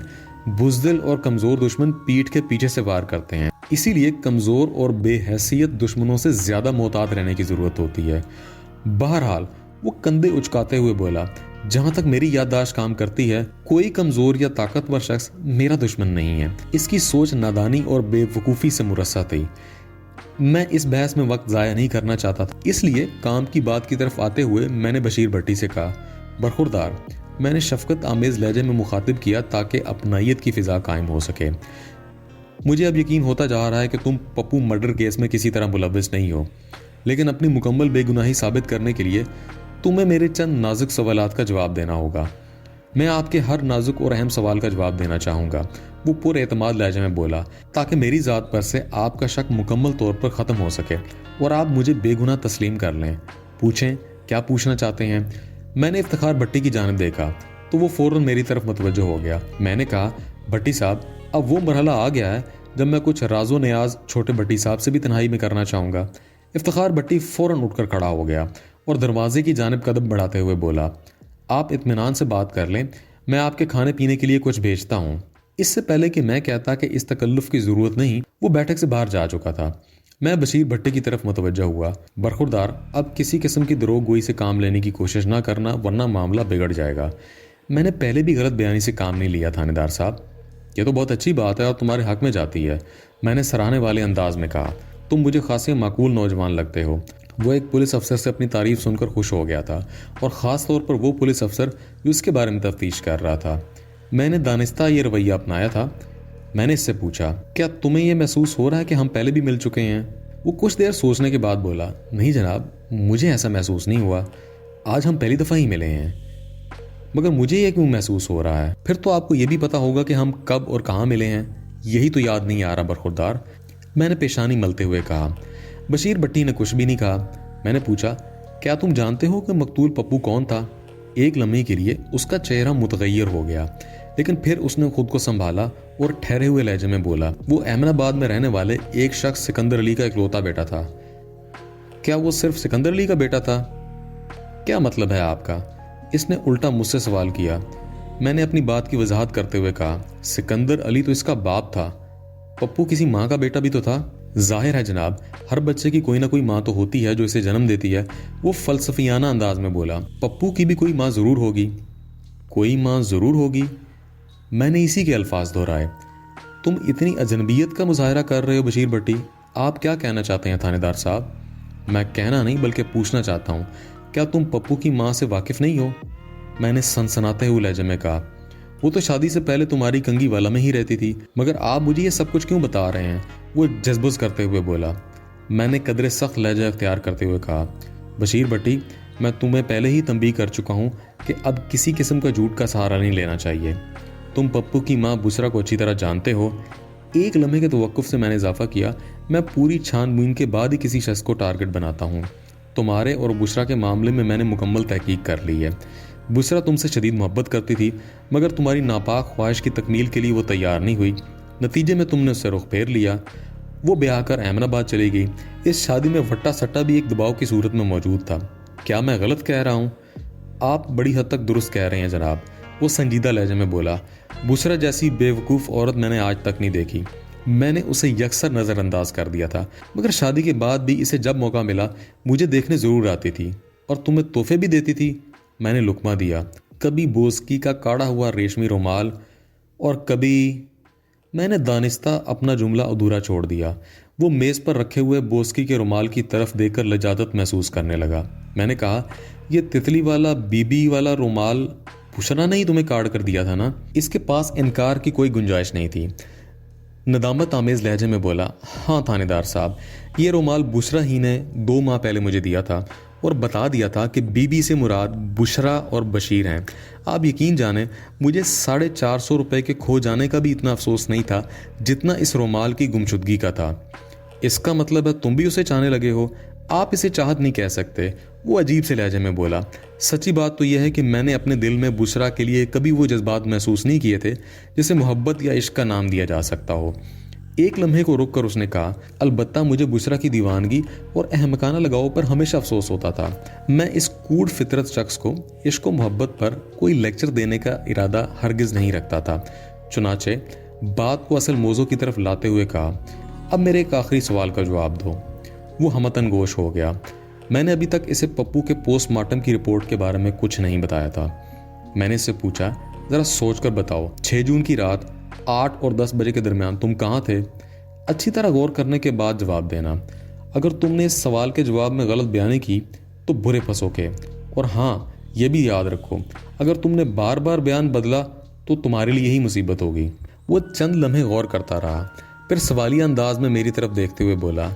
بزدل اور کمزور دشمن پیٹھ کے پیچھے سے وار کرتے ہیں، اسی لیے کمزور اور بے حیثیت دشمنوں سے زیادہ محتاط رہنے کی ضرورت ہوتی ہے۔ بہرحال وہ کندھے اچکاتے ہوئے بولا، جہاں تک میری یادداشت کام کرتی ہے، کوئی کمزور یا طاقتور شخص میرا دشمن نہیں ہے۔ اس کی سوچ نادانی اور بے وقوفی سے مرصع تھی۔ میں اس بحث میں وقت ضائع نہیں کرنا چاہتا تھا، اس لیے کام کی بات کی طرف آتے ہوئے میں نے بشیر بھٹی سے کہا، برخوردار، میں نے شفقت آمیز لہجے میں مخاطب کیا تاکہ اپنائیت کی فضا قائم ہو سکے۔ مجھے اب یقین ہوتا جا رہا ہے کہ تم پپو مرڈر کیس میں کسی طرح ملوث نہیں ہو، لیکن اپنی مکمل بے گناہی ثابت کرنے کے لیے تمہیں میرے چند نازک سوالات کا جواب دینا ہوگا۔ میں آپ کے ہر نازک اور اہم سوال کا جواب دینا چاہوں گا، وہ پر اعتماد لہجے میں بولا، تاکہ میری ذات پر سے آپ کا شک مکمل طور پر ختم ہو سکے اور آپ مجھے بے گناہ تسلیم کر لیں۔ پوچھیں، کیا پوچھنا چاہتے ہیں؟ میں نے افتخار بھٹی کی جانب دیکھا تو وہ فوراً میری طرف متوجہ ہو گیا۔ میں نے کہا، بھٹی صاحب، اب وہ مرحلہ آ گیا ہے جب میں کچھ راز و نیاز چھوٹے بھٹی صاحب سے بھی تنہائی میں کرنا چاہوں گا۔ افتخار بھٹی فوراً اٹھ کر کھڑا ہو گیا اور دروازے کی جانب قدم بڑھاتے ہوئے بولا، آپ اطمینان سے بات کر لیں، میں آپ کے کھانے پینے کے لیے کچھ بھیجتا ہوں۔ اس سے پہلے کہ میں کہتا کہ اس تکلف کی ضرورت نہیں، وہ بیٹھک سے باہر جا چکا تھا۔ میں بشیر بھٹی کی طرف متوجہ ہوا، برخوردار، اب کسی قسم کی دروغ گوئی سے کام لینے کی کوشش نہ کرنا، ورنہ معاملہ بگڑ جائے گا۔ میں نے پہلے بھی غلط بیانی سے کام نہیں لیا تھانے دار صاحب۔ یہ تو بہت اچھی بات ہے اور تمہارے حق میں جاتی ہے، میں نے سراہنے والے انداز میں کہا۔ تم مجھے خاصے معقول نوجوان لگتے ہو۔ وہ ایک پولیس افسر سے اپنی تعریف سن کر خوش ہو گیا تھا، اور خاص طور پر وہ پولیس افسر جو اس کے بارے میں تفتیش کر رہا تھا۔ میں نے دانستہ یہ رویہ اپنایا تھا۔ میں نے اس سے پوچھا، کیا تمہیں یہ محسوس ہو رہا ہے کہ ہم پہلے بھی مل چکے ہیں؟ وہ کچھ دیر سوچنے کے بعد بولا، نہیں جناب، مجھے ایسا محسوس نہیں ہوا، آج ہم پہلی دفعہ ہی ملے ہیں۔ مگر مجھے یہ کیوں محسوس ہو رہا ہے؟ پھر تو آپ کو یہ بھی پتا ہوگا کہ ہم کب اور کہاں ملے ہیں، یہی تو یاد نہیں آ رہا برخوردار، میں نے پیشانی ملتے ہوئے کہا۔ بشیر بھٹی نے کچھ بھی نہیں کہا۔ میں نے پوچھا، کیا تم جانتے ہو کہ مقتول پپو کون تھا؟ ایک لمحے کے لیے اس کا چہرہ متغیر ہو گیا، لیکن پھر اس نے خود کو سنبھالا اور ٹھہرے ہوئے لہجے میں بولا، وہ احمد آباد میں رہنے والے ایک شخص سکندر علی کا اکلوتا بیٹا تھا۔ کیا وہ صرف سکندر علی کا بیٹا تھا؟ کیا مطلب ہے آپ کا؟ اس نے الٹا مجھ سے سوال کیا۔ میں نے اپنی بات کی وضاحت کرتے ہوئے کہا، سکندر علی تو اس کا باپ تھا، پپو کسی ماں کا بیٹا بھی تو تھا۔ ظاہر ہے جناب، ہر بچے کی کوئی نہ کوئی ماں تو ہوتی ہے جو اسے جنم دیتی ہے، وہ فلسفیانہ انداز میں بولا۔ پپو کی بھی کوئی ماں ضرور ہوگی۔ کوئی ماں ضرور ہوگی؟ میں نے اسی کے الفاظ دہرائے۔ تم اتنی اجنبیت کا مظاہرہ کر رہے ہو بشیر بھٹی، آپ کیا کہنا چاہتے ہیں تھانے دار صاحب؟ میں کہنا نہیں بلکہ پوچھنا چاہتا ہوں، کیا تم پپو کی ماں سے واقف نہیں ہو؟ میں نے سنسناتے ہوئے لہجے میں کہا، وہ تو شادی سے پہلے تمہاری کنگھی والا میں ہی رہتی تھی، مگر آپ مجھے یہ سب کچھ کیوں بتا رہے ہیں؟ وہ جذبز کرتے ہوئے بولا۔ میں نے قدرے سخت لہجہ اختیار کرتے ہوئے کہا، بشیر بھٹی، میں تمہیں پہلے ہی تنبیہ کر چکا ہوں کہ اب کسی قسم کا جھوٹ کا سہارا نہیں لینا چاہیے۔ تم پپو کی ماں بسرا کو اچھی طرح جانتے ہو۔ ایک لمحے کے توقف سے میں نے اضافہ کیا، میں پوری چھان بین کے بعد ہی کسی شخص کو ٹارگٹ بناتا ہوں۔ تمہارے اور بسرا کے معاملے میں نے مکمل تحقیق کر لی ہے۔ بشرا تم سے شدید محبت کرتی تھی مگر تمہاری ناپاک خواہش کی تکمیل کے لیے وہ تیار نہیں ہوئی، نتیجے میں تم نے اس سے رخ پھیر لیا۔ وہ بیاہ کر احمد آباد چلی گئی۔ اس شادی میں وٹا سٹا بھی ایک دباؤ کی صورت میں موجود تھا۔ کیا میں غلط کہہ رہا ہوں؟ آپ بڑی حد تک درست کہہ رہے ہیں جناب، وہ سنجیدہ لہجے میں بولا۔ بشرا جیسی بے وقوف عورت میں نے آج تک نہیں دیکھی۔ میں نے اسے یکسر نظر انداز کر دیا تھا، مگر شادی کے بعد بھی اسے جب موقع ملا مجھے دیکھنے ضرور آتی تھی اور تمہیں تحفے بھی دیتی تھی۔ میں نے لقمہ دیا، کبھی بوسکی کا کاڑا ہوا ریشمی رومال اور کبھی… میں نے دانستہ اپنا جملہ ادھورا چھوڑ دیا۔ وہ میز پر رکھے ہوئے بوسکی کے رومال کی طرف دیکھ کر لجاجت محسوس کرنے لگا۔ میں نے کہا، یہ تتلی والا بی بی والا رومال بشرا نے ہی تمہیں کاٹ کر دیا تھا نا؟ اس کے پاس انکار کی کوئی گنجائش نہیں تھی۔ ندامت آمیز لہجے میں بولا، ہاں تھانے دار صاحب، یہ رومال بشرا ہی نے 2 ماہ پہلے مجھے دیا تھا اور بتا دیا تھا کہ بی بی سے مراد بشرا اور بشیر ہیں۔ آپ یقین جانیں مجھے 450 روپے کے کھو جانے کا بھی اتنا افسوس نہیں تھا جتنا اس رومال کی گمشدگی کا تھا۔ اس کا مطلب ہے تم بھی اسے چاہنے لگے ہو؟ آپ اسے چاہت نہیں کہہ سکتے، وہ عجیب سے لہجے میں بولا۔ سچی بات تو یہ ہے کہ میں نے اپنے دل میں بشرا کے لیے کبھی وہ جذبات محسوس نہیں کیے تھے جسے محبت یا عشق کا نام دیا جا سکتا ہو۔ ایک لمحے کو رک کر اس نے کہا، البتہ مجھے بشرا کی دیوانگی اور احمقانہ لگاؤ پر ہمیشہ افسوس ہوتا تھا۔ میں اس کوڑ فطرت شخص کو عشق و محبت پر کوئی لیکچر دینے کا ارادہ ہرگز نہیں رکھتا تھا۔ چنانچہ بات کو اصل موضوع کی طرف لاتے ہوئے کہا، اب میرے ایک آخری سوال کا جواب دو۔ وہ ہمتن گوش ہو گیا۔ میں نے ابھی تک اسے پپو کے پوسٹ مارٹم کی رپورٹ کے بارے میں کچھ نہیں بتایا تھا۔ میں نے اس سے پوچھا، ذرا سوچ کر بتاؤ 6 جون کی رات 8 اور 10 بجے کے درمیان تم کہاں تھے؟ اچھی طرح غور کرنے کے بعد جواب دینا۔ اگر تم نے اس سوال کے جواب میں غلط بیانی کی تو برے پھنسو گے، اور ہاں یہ بھی یاد رکھو اگر تم نے بار بار بیان بدلا تو تمہارے لیے یہی مصیبت ہوگی۔ وہ چند لمحے غور کرتا رہا، پھر سوالیہ انداز میں میری طرف دیکھتے ہوئے بولا،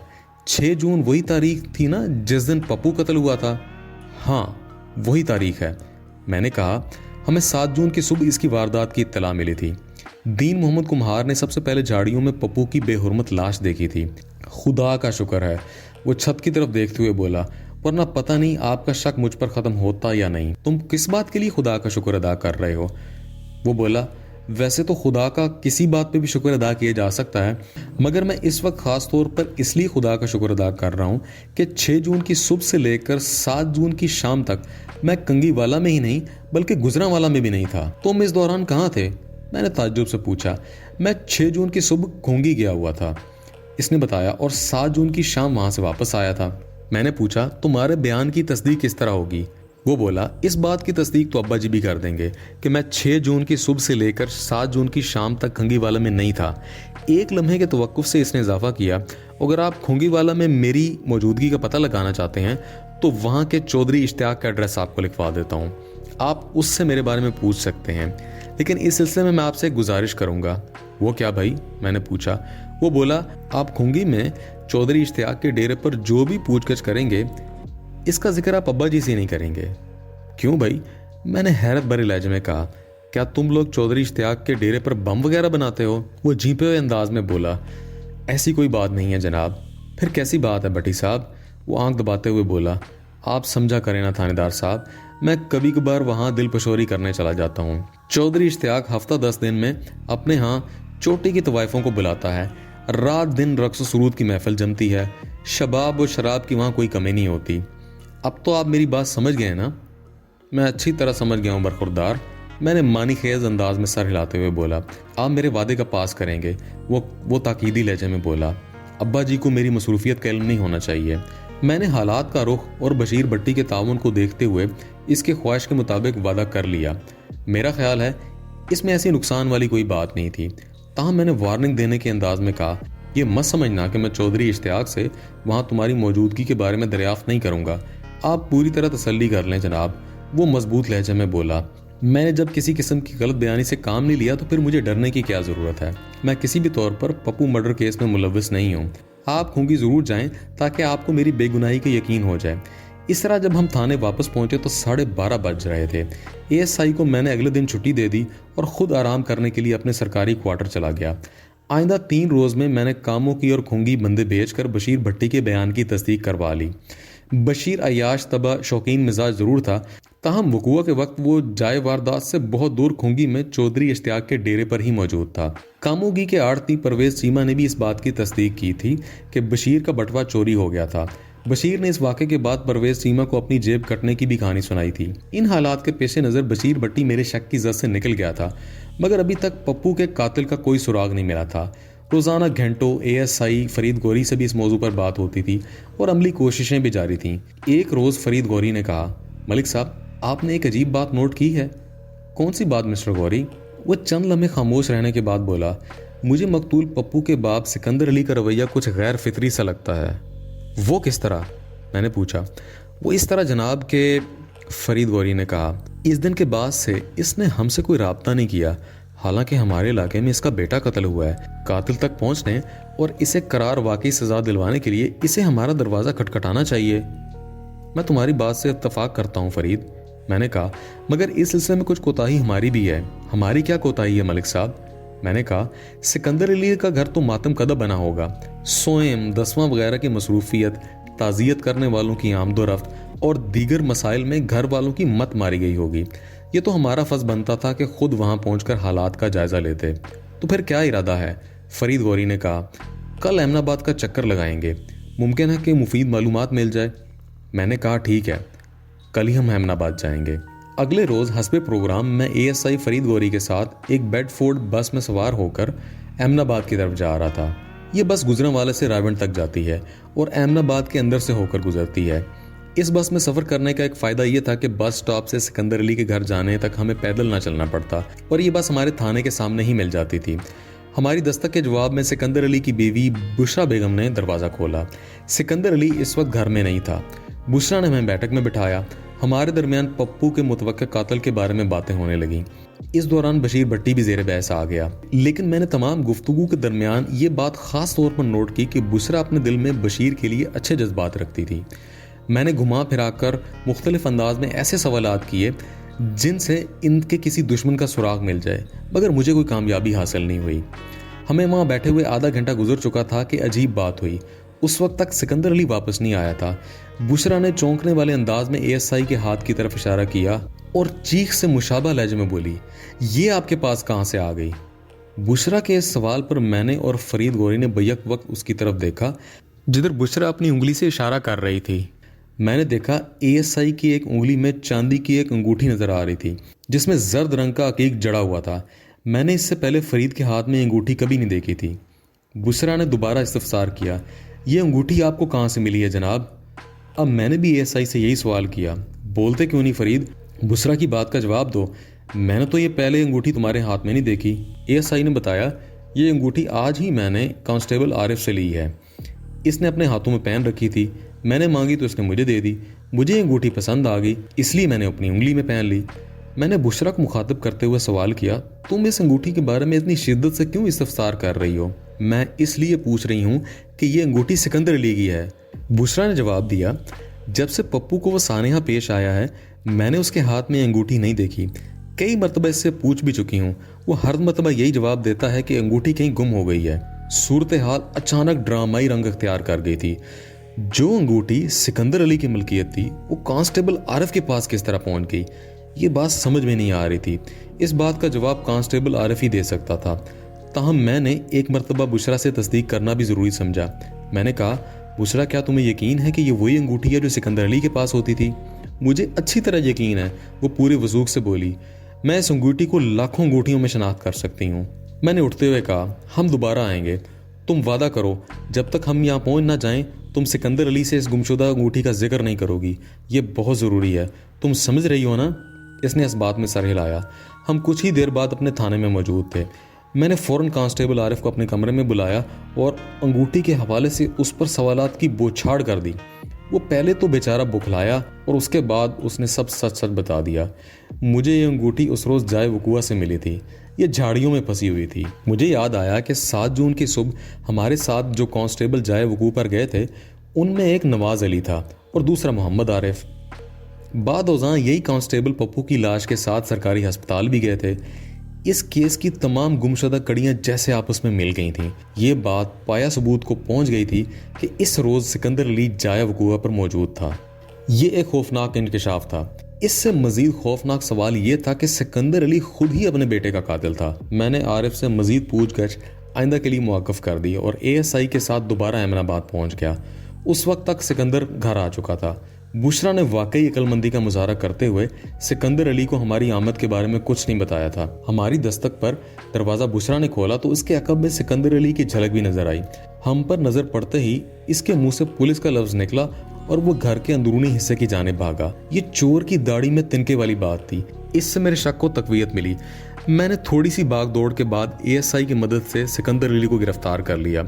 6 جون وہی تاریخ تھی نا جس دن پپو قتل ہوا تھا؟ ہاں وہی تاریخ ہے۔ میں نے کہا، ہمیں 7 جون کی صبح اس کی واردات کی اطلاع ملی تھی۔ دین محمد کمہار نے سب سے پہلے جھاڑیوں میں پپو کی بے حرمت لاش دیکھی تھی۔ خدا کا شکر ہے، وہ چھت کی طرف دیکھتے ہوئے بولا، ورنہ پتہ نہیں آپ کا شک مجھ پر ختم ہوتا یا نہیں۔ تم کس بات کے لیے خدا کا شکر ادا کر رہے ہو؟ وہ بولا، ویسے تو خدا کا کسی بات پہ بھی شکر ادا کیا جا سکتا ہے، مگر میں اس وقت خاص طور پر اس لیے خدا کا شکر ادا کر رہا ہوں کہ 6 جون کی صبح سے لے کر 7 جون کی شام تک میں کنگی والا میں ہی نہیں بلکہ گجراں والا میں بھی نہیں تھا۔ تم اس دوران کہاں تھے؟ میں نے تعجب سے پوچھا۔ میں 6 جون کی صبح کھونگی گیا ہوا تھا، اس نے بتایا، اور 7 جون کی شام وہاں سے واپس آیا تھا۔ میں نے پوچھا، تمہارے بیان کی تصدیق کس طرح ہوگی؟ وہ بولا، اس بات کی تصدیق تو ابا جی بھی کر دیں گے کہ میں 6 جون کی صبح سے لے کر 7 جون کی شام تک کھنگی والا میں نہیں تھا۔ ایک لمحے کے توقف سے اس نے اضافہ کیا، اگر آپ کھنگی والا میں میری موجودگی کا پتہ لگانا چاہتے ہیں تو وہاں کے چودھری اشتیاق کا ایڈریس آپ کو لکھوا دیتا ہوں، آپ اس سے میرے بارے میں پوچھ سکتے ہیں، لیکن اس سلسلے میں آپ سے ایک گزارش کروں گا۔ وہ کیا بھائی؟ میں نے پوچھا۔ وہ بولا، آپ کھنگی میں چودھری اشتیاق کے ڈیرے پر جو بھی پوچھ گچھ کریں گے اس کا ذکر آپ ابا جی سے نہیں کریں گے۔ کیوں بھائی؟ میں نے حیرت بھرے لہجے میں کہا، کیا تم لوگ چودھری اشتیاق کے ڈیرے پر بم وغیرہ بناتے ہو؟ وہ جھیپے ہوئے انداز میں بولا، ایسی کوئی بات نہیں ہے جناب۔ پھر کیسی بات ہے بٹی صاحب؟ وہ آنکھ دباتے ہوئے بولا، آپ سمجھا کریں نا تھانے دار صاحب، میں کبھی کبھار وہاں دل پشوری کرنے چلا جاتا ہوں۔ چودھری اشتیاق ہفتہ 10 دن میں اپنے ہاں چوٹی کی طوائفوں کو بلاتا ہے، رات دن رقص و سرود کی محفل جمتی ہے، شباب و شراب کی وہاں کوئی کمی نہیں ہوتی۔ اب تو آپ میری بات سمجھ گئے نا؟ میں اچھی طرح سمجھ گیا ہوں برخوردار، میں نے معنی خیز انداز میں سر ہلاتے ہوئے بولا، آپ میرے وعدے کا پاس کریں گے؟ وہ تاکیدی لہجے میں بولا، ابا جی کو میری مصروفیت کا علم نہیں ہونا چاہیے۔ میں نے حالات کا رخ اور بشیر بھٹی کے تعاون کو دیکھتے ہوئے اس کے خواہش کے مطابق وعدہ کر لیا۔ میرا خیال ہے اس میں ایسی نقصان والی کوئی بات نہیں تھی، تاہم میں نے وارننگ دینے کے انداز میں کہا، یہ مت سمجھنا کہ میں چودھری اشتیاق سے وہاں تمہاری موجودگی کے بارے میں دریافت نہیں کروں گا، آپ پوری طرح تسلی کر لیں جناب۔ وہ مضبوط لہجے میں بولا، میں نے جب کسی قسم کی غلط بیانی سے کام نہیں لیا تو پھر مجھے ڈرنے کی کیا ضرورت ہے؟ میں کسی بھی طور پر پپو مرڈر کیس میں ملوث نہیں ہوں۔ آپ کھونگی ضرور جائیں تاکہ آپ کو میری بے گناہی کا یقین ہو جائے۔ اس طرح جب ہم تھانے واپس پہنچے تو 12:30 بج رہے تھے۔ ASI کو میں نے اگلے دن چھٹی دے دی اور خود آرام کرنے کے لیے اپنے سرکاری کوارٹر چلا گیا۔ آئندہ 3 روز میں نے کاموں کی اور کھونگی بندے بھیج کر بشیر بھٹی کے بیان کی تصدیق کروا لی۔ بشیر عیاش طبع شوقین مزاج ضرور تھا، تاہم وقوع کے وقت وہ جائے واردات سے بہت دور کھنگی میں چودھری اشتیاق کے ڈیرے پر ہی موجود تھا۔ کاموگی کے آڑتی پرویز چیمہ نے بھی اس بات کی تصدیق کی تھی کہ بشیر کا بٹوا چوری ہو گیا تھا۔ بشیر نے اس واقعے کے بعد پرویز چیمہ کو اپنی جیب کٹنے کی بھی کہانی سنائی تھی۔ ان حالات کے پیش نظر بشیر بھٹی میرے شک کی زد سے نکل گیا تھا، مگر ابھی تک پپو کے قاتل کا کوئی سراغ نہیں ملا تھا۔ روزانہ گھنٹوں ASI فرید گوری سے بھی اس موضوع پر بات ہوتی تھی اور عملی کوششیں بھی جاری تھیں۔ ایک روز فرید گوری نے کہا، ملک صاحب آپ نے ایک عجیب بات نوٹ کی ہے۔ کون سی بات مسٹر گوری؟ وہ چند لمحے خاموش رہنے کے بعد بولا، مجھے مقتول پپو کے باپ سکندر علی کا رویہ کچھ غیر فطری سا لگتا ہے۔ وہ کس طرح؟ میں نے پوچھا۔ وہ اس طرح جناب کہ، فرید گوری نے کہا، اس دن کے بعد سے اس نے ہم سے کوئی رابطہ نہیں کیا، حالانکہ ہمارے علاقے میں اس کا بیٹا قتل ہوا ہے۔ قاتل تک پہنچنے اور اسے قرار واقعی سزا دلوانے کے لیے اسے ہمارا دروازہ کھٹکھٹانا چاہیے۔ میں تمہاری بات سے اتفاق کرتا ہوں فرید، میں نے کہا، مگر اس سلسلے میں کچھ کوتاہی ہماری بھی ہے۔ ہماری کیا کوتاہی ہے ملک صاحب؟ میں نے کہا، سکندر علی کا گھر تو ماتم کدہ بنا ہوگا، سوئم دسواں وغیرہ کی مصروفیت، تعزیت کرنے والوں کی آمد و رفت اور دیگر مسائل میں گھر والوں کی مت ماری گئی ہوگی۔ یہ تو ہمارا فرض بنتا تھا کہ خود وہاں پہنچ کر حالات کا جائزہ لیتے۔ تو پھر کیا ارادہ ہے؟ فرید گوری نے کہا، کل احمد آباد کا چکر لگائیں گے، ممکن ہے کہ مفید معلومات مل جائے۔ میں نے کہا، ٹھیک ہے، کل ہی ہم احمد آباد جائیں گے۔ اگلے روز حسب پروگرام میں ASI فرید گوری کے ساتھ ایک بیڈ فورڈ بس میں سوار ہو کر احمد آباد کی طرف جا رہا تھا۔ یہ بس گجرانوالے سے راون تک جاتی ہے اور احمد آباد کے اندر سے ہو کر گزرتی ہے۔ اس بس میں سفر کرنے کا ایک فائدہ یہ تھا کہ بس سٹاپ سے سکندر علی کے گھر جانے تک ہمیں پیدل نہ چلنا پڑتا اور یہ بس ہمارے تھانے کے سامنے ہی مل جاتی تھی۔ ہماری دستک کے جواب میں سکندر علی کی بیوی بشرا بیگم نے دروازہ کھولا۔ سکندر علی اس وقت گھر میں نہیں تھا۔ بشرا نے ہمیں بیٹھک میں بٹھایا۔ ہمارے درمیان پپو کے متوقع قاتل کے بارے میں باتیں ہونے لگیں۔ اس دوران بشیر بھٹی بھی زیر بحث آ گیا، لیکن میں نے تمام گفتگو کے درمیان یہ بات خاص طور پر نوٹ کی کہ بشرا اپنے دل میں بشیر کے لیے اچھے جذبات رکھتی تھی۔ میں نے گھما پھرا کر مختلف انداز میں ایسے سوالات کیے جن سے ان کے کسی دشمن کا سراغ مل جائے، مگر مجھے کوئی کامیابی حاصل نہیں ہوئی۔ ہمیں وہاں بیٹھے ہوئے آدھا گھنٹہ گزر چکا تھا کہ عجیب بات ہوئی۔ اس وقت تک سکندر علی واپس نہیں آیا تھا۔ بشرا نے چونکنے والے انداز میں ASI کے ہاتھ کی طرف اشارہ کیا اور چیخ سے مشابہ لہجے میں بولی، یہ آپ کے پاس کہاں سے آ گئی؟ بشرا کے اس سوال پر میں نے اور فرید گوری نے بیک وقت اس کی طرف دیکھا جدھر بشرا اپنی انگلی سے اشارہ کر رہی تھی۔ میں نے دیکھا ASI کی ایک انگلی میں چاندی کی ایک انگوٹھی نظر آ رہی تھی جس میں زرد رنگ کا عقیق جڑا ہوا تھا۔ میں نے اس سے پہلے فرید کے ہاتھ میں انگوٹھی کبھی نہیں دیکھی تھی۔ بشرا نے دوبارہ استفسار کیا، یہ انگوٹھی آپ کو کہاں سے ملی ہے جناب؟ اب میں نے بھی ASI سے یہی سوال کیا، بولتے کیوں نہیں فرید؟ بشرا کی بات کا جواب دو، میں نے تو یہ پہلے انگوٹھی تمہارے ہاتھ میں نہیں دیکھی۔ ASI نے بتایا، یہ انگوٹھی آج ہی میں نے کانسٹیبل عارف سے لی ہے، اس نے اپنے ہاتھوں میں پہن رکھی تھی، میں نے مانگی تو اس نے مجھے دے دی، مجھے انگوٹھی پسند آ گئی اس لیے میں نے اپنی انگلی میں پہن لی۔ میں نے بشرا کو مخاطب کرتے ہوئے سوال کیا، تم اس انگوٹھی کے بارے میں اتنی شدت سے کیوں استفسار کر رہی ہو؟ میں اس لیے پوچھ رہی ہوں کہ یہ انگوٹھی سکندر علی کی ہے۔ بشرا نے جواب دیا، جب سے پپو کو وہ سانحہ پیش آیا ہے میں نے اس کے ہاتھ میں انگوٹھی نہیں دیکھی، کئی مرتبہ اس سے پوچھ بھی چکی ہوں، وہ ہر مرتبہ یہی جواب دیتا ہے کہ انگوٹھی کہیں گم ہو گئی ہے۔ صورتحال اچانک ڈرامائی رنگ اختیار کر گئی تھی۔ جو انگوٹھی سکندر علی کی ملکیت تھی وہ کانسٹیبل عارف کے پاس کس طرح پہنچ گئی؟ یہ بات سمجھ میں نہیں آ رہی تھی۔ اس بات کا جواب کانسٹیبل عارف ہی دے سکتا تھا، تاہم میں نے ایک مرتبہ بشرا سے تصدیق کرنا بھی ضروری سمجھا۔ میں نے کہا، بشرا کیا تمہیں یقین ہے کہ یہ وہی انگوٹھی ہے جو سکندر علی کے پاس ہوتی تھی؟ مجھے اچھی طرح یقین ہے، وہ پورے وضوح سے بولی، میں اس انگوٹھی کو لاکھوں انگوٹھیوں میں شناخت کر سکتی ہوں۔ میں نے اٹھتے ہوئے کہا، ہم دوبارہ آئیں گے، تم وعدہ کرو جب تک ہم یہاں پہنچ نہ جائیں تم سکندر علی سے اس گمشدہ انگوٹھی کا ذکر نہیں کرو گی، یہ بہت ضروری ہے، تم سمجھ رہی ہو نا؟ اس نے اس بات میں سر ہلایا۔ ہم کچھ ہی دیر بعد اپنے تھانے میں موجود تھے۔ میں نے فوراً کانسٹیبل عارف کو اپنے کمرے میں بلایا اور انگوٹھی کے حوالے سے اس پر سوالات کی بوچھاڑ کر دی۔ وہ پہلے تو بیچارہ بکھلایا اور اس کے بعد اس نے سب سچ سچ بتا دیا۔ مجھے یہ انگوٹھی اس روز جائے وقوع سے ملی تھی، یہ جھاڑیوں میں پھنسی ہوئی تھی۔ مجھے یاد آیا کہ 7 جون کی صبح ہمارے ساتھ جو کانسٹیبل جائے وقوع پر گئے تھے ان میں ایک نواز علی تھا اور دوسرا محمد عارف۔ بعد ازاں یہی کانسٹیبل پپو کی لاش کے ساتھ سرکاری ہسپتال بھی گئے تھے۔ اس کیس کی تمام گمشدہ کڑیاں جیسے آپس میں مل گئی تھیں۔ یہ بات پایا ثبوت کو پہنچ گئی تھی کہ اس روز سکندر علی جائے وقوع پر موجود تھا۔ یہ ایک خوفناک انکشاف تھا۔ اس سے مزید خوفناک سوال یہ تھا کہ سکندر علی خود ہی اپنے بیٹے کا قاتل تھا۔ میں نے عارف سے مزید پوچھ گچھ آئندہ کے لیے موقف کر دی اور ASI کے ساتھ دوبارہ احمد آباد پہنچ گیا۔ اس وقت تک سکندر گھر آ چکا تھا۔ بشرا نے واقعی عقل مندی کا مظاہرہ کرتے ہوئے سکندر علی کو ہماری آمد کے بارے میں کچھ نہیں بتایا تھا۔ ہماری دستک پر دروازہ بشرا نے کھولا تو اس کے عقب میں سکندر علی کی جھلک بھی نظر آئی۔ ہم پر نظر پڑتے ہی اس کے منہ سے پولیس کا لفظ نکلا اور وہ گھر کے اندرونی حصے کی جانب بھاگا۔ یہ چور کی داڑھی میں تنکے والی بات تھی۔ اس سے میرے شک کو تقویت ملی۔ میں نے تھوڑی سی بھاگ دوڑ کے بعد ASI کی مدد سے سکندر علی کو گرفتار کر لیا۔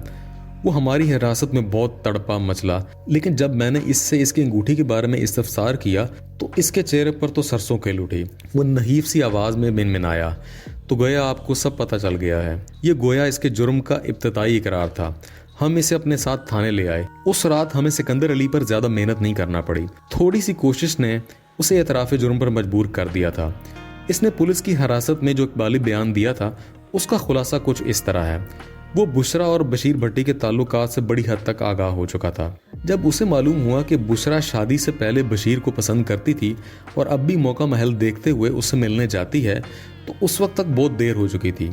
وہ ہماری حراست میں بہت تڑپا مچلا، لیکن جب میں نے اس سے اس کی انگوٹھی کے بارے میں استفسار کیا تو اس کے چہرے پر تو سرسوں کھل اٹھی۔ وہ نحیف سی آواز میں منمنایا، تو گویا آپ کو سب پتہ چل گیا ہے۔ یہ گویا اس کے جرم کا ابتدائی اقرار تھا۔ ہم اسے اپنے ساتھ تھانے لے آئے۔ اس رات ہمیں سکندر علی پر زیادہ محنت نہیں کرنا پڑی۔ تھوڑی سی کوشش نے اسے اعتراف جرم پر مجبور کر دیا تھا۔ اس نے پولیس کی حراست میں جو اقبالی بیان دیا تھا اس کا خلاصہ کچھ اس طرح ہے۔ وہ بشرا اور بشیر بھٹی کے تعلقات سے بڑی حد تک آگاہ ہو چکا تھا۔ جب اسے معلوم ہوا کہ بشرا شادی سے پہلے بشیر کو پسند کرتی تھی اور اب بھی موقع محل دیکھتے ہوئے اس سے ملنے جاتی ہے تو اس وقت تک بہت دیر ہو چکی تھی،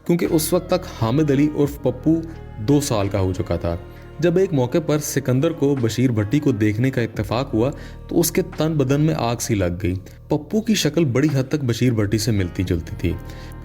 کیونکہ اس وقت تک حامد علی عرف پپو 2 سال کا ہو چکا تھا۔ جب ایک موقع پر سکندر کو بشیر بھٹی کو دیکھنے کا اتفاق ہوا تو اس کے تن بدن میں آگ سی لگ گئی۔ پپو کی شکل بڑی حد تک بشیر بھٹی سے ملتی جلتی تھی۔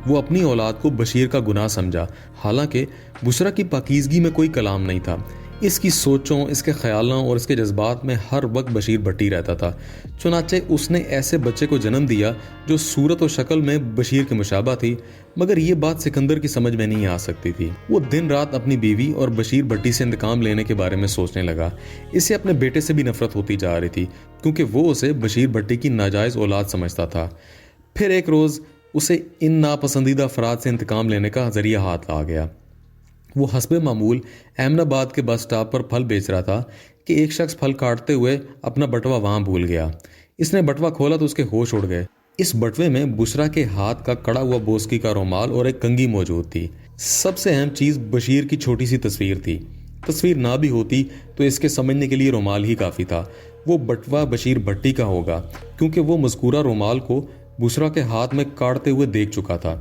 وہ اپنی اولاد کو بشیر کا گناہ سمجھا، حالانکہ بشرا کی پاکیزگی میں کوئی کلام نہیں تھا۔ اس کی سوچوں، اس کے خیالوں اور اس کے جذبات میں ہر وقت بشیر بھٹی رہتا تھا۔ چنانچہ اس نے ایسے بچے کو جنم دیا جو صورت و شکل میں بشیر کے مشابہ تھی، مگر یہ بات سکندر کی سمجھ میں نہیں آ سکتی تھی۔ وہ دن رات اپنی بیوی اور بشیر بھٹی سے انتقام لینے کے بارے میں سوچنے لگا۔ اسے اپنے بیٹے سے بھی نفرت ہوتی جا رہی تھی، کیونکہ وہ اسے بشیر بھٹی کی ناجائز اولاد سمجھتا تھا۔ پھر ایک روز اسے ان ناپسندیدہ افراد سے انتقام لینے کا ذریعہ ہاتھ آ گیا۔ وہ حسب معمول احمد آباد کے بس اسٹاپ پر پھل بیچ رہا تھا کہ ایک شخص پھل کاٹتے ہوئے اپنا بٹوا وہاں بھول گیا۔ اس نے بٹوا کھولا تو اس کے ہوش اڑ گئے۔ اس بٹوے میں بشرا کے ہاتھ کا کڑا ہوا بوسکی کا رومال اور ایک کنگھی موجود تھی۔ سب سے اہم چیز بشیر کی چھوٹی سی تصویر تھی۔ تصویر نہ بھی ہوتی تو اس کے سمجھنے کے لیے رومال ہی کافی تھا۔ وہ بٹوا بشیر بھٹی کا ہوگا، کیونکہ وہ مذکورہ رومال کو بشرا کے ہاتھ میں کاٹتے ہوئے دیکھ چکا تھا۔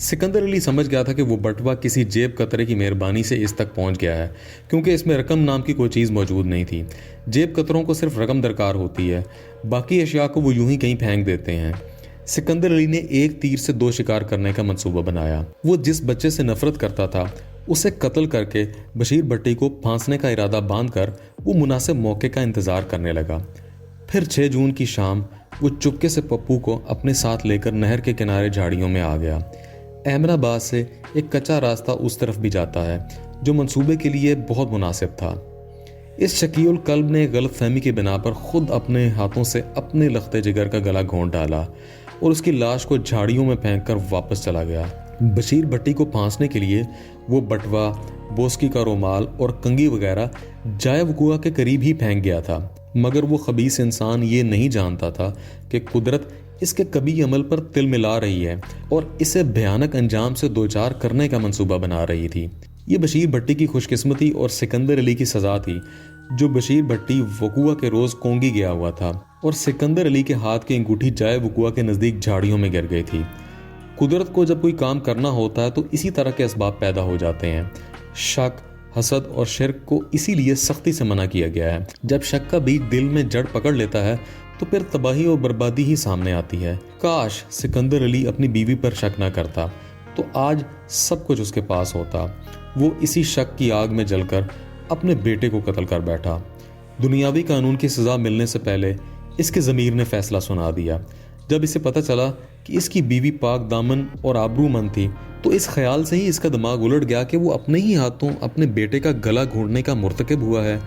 سکندر علی سمجھ گیا تھا کہ وہ بٹوا کسی جیب کترے کی مہربانی سے اس تک پہنچ گیا ہے، کیونکہ اس میں رقم نام کی کوئی چیز موجود نہیں تھی۔ جیب کتروں کو صرف رقم درکار ہوتی ہے، باقی اشیاء کو وہ یوں ہی کہیں پھینک دیتے ہیں۔ سکندر علی نے ایک تیر سے 2 شکار کرنے کا منصوبہ بنایا۔ وہ جس بچے سے نفرت کرتا تھا اسے قتل کر کے بشیر بھٹی کو پھانسنے کا ارادہ باندھ کر وہ مناسب موقع کا انتظار کرنے لگا۔ پھر 6 جون کی شام وہ چپکے سے پپو کو اپنے ساتھ لے کر نہر کے کنارے جھاڑیوں میں آ گیا۔ احمد آباد سے ایک کچا راستہ اس طرف بھی جاتا ہے جو منصوبے کے لیے بہت مناسب تھا۔ اس شقی القلب نے غلط فہمی کی بنا پر خود اپنے ہاتھوں سے اپنے لختے جگر کا گلا گھونٹ ڈالا اور اس کی لاش کو جھاڑیوں میں پھینک کر واپس چلا گیا۔ بشیر بھٹی کو پھانسنے کے لیے وہ بٹوا، بوسکی کا رومال اور کنگھی وغیرہ جائے وقوع کے قریب ہی پھینک گیا تھا، مگر وہ خبیث انسان یہ نہیں جانتا تھا کہ قدرت اس کے کبھی عمل پر تل ملا رہی ہے اور اسے بھیانک انجام سے دوچار کرنے کا منصوبہ بنا رہی تھی۔ یہ بشیر بھٹی کی خوش قسمتی اور سکندر علی کی سزا تھی، جو بشیر بھٹی وقوع کے روز کونگی گیا ہوا تھا اور سکندر علی کے ہاتھ کی انگوٹھی جائے وقوع کے نزدیک جھاڑیوں میں گر گئی تھی۔ قدرت کو جب کوئی کام کرنا ہوتا ہے تو اسی طرح کے اسباب پیدا ہو جاتے ہیں۔ شک، حسد اور شرک کو اسی لیے سختی سے منع کیا گیا ہے۔ جب شک کا بیج دل میں جڑ پکڑ لیتا ہے تو پھر تباہی اور بربادی ہی سامنے آتی ہے۔ کاش سکندر علی اپنی بیوی پر شک نہ کرتا تو آج سب کچھ اس کے پاس ہوتا۔ وہ اسی شک کی آگ میں جل کر اپنے بیٹے کو قتل کر بیٹھا۔ دنیاوی قانون کی سزا ملنے سے پہلے اس کے ضمیر نے فیصلہ سنا دیا۔ جب اسے پتہ چلا کہ اس کی بیوی پاک دامن اور آبرو مند تھی تو اس خیال سے ہی اس کا دماغ الٹ گیا کہ وہ اپنے ہی ہاتھوں اپنے بیٹے کا گلا گھونٹنے کا مرتکب ہوا ہے۔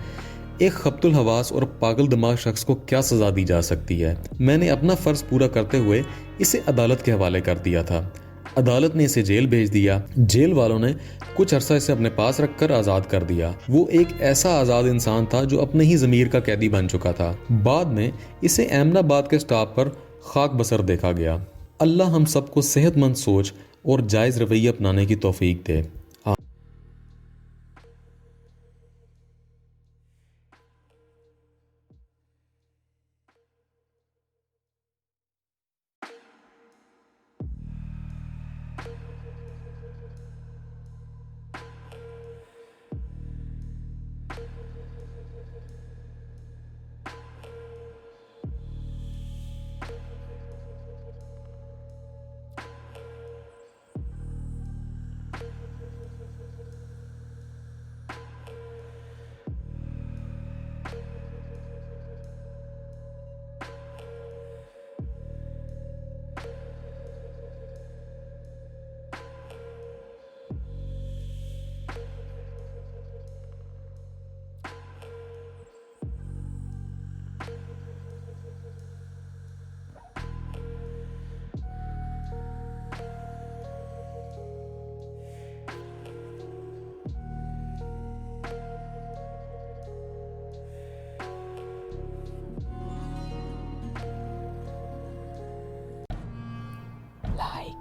ایک خبط الحواس اور پاگل دماغ شخص کو کیا سزا دی جا سکتی ہے؟ میں نے اپنا فرض پورا کرتے ہوئے اسے عدالت کے حوالے کر دیا تھا۔ عدالت نے اسے جیل بھیج دیا۔ جیل والوں نے کچھ عرصہ اسے اپنے پاس رکھ کر آزاد کر دیا۔ وہ ایک ایسا آزاد انسان تھا جو اپنے ہی ضمیر کا قیدی بن چکا تھا۔ بعد میں اسے احمد آباد کے سٹاپ پر خاک بسر دیکھا گیا۔ اللہ ہم سب کو صحت مند سوچ اور جائز رویہ اپنانے کی توفیق دے. Like,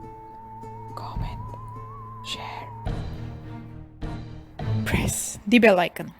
comment, share, press the bell icon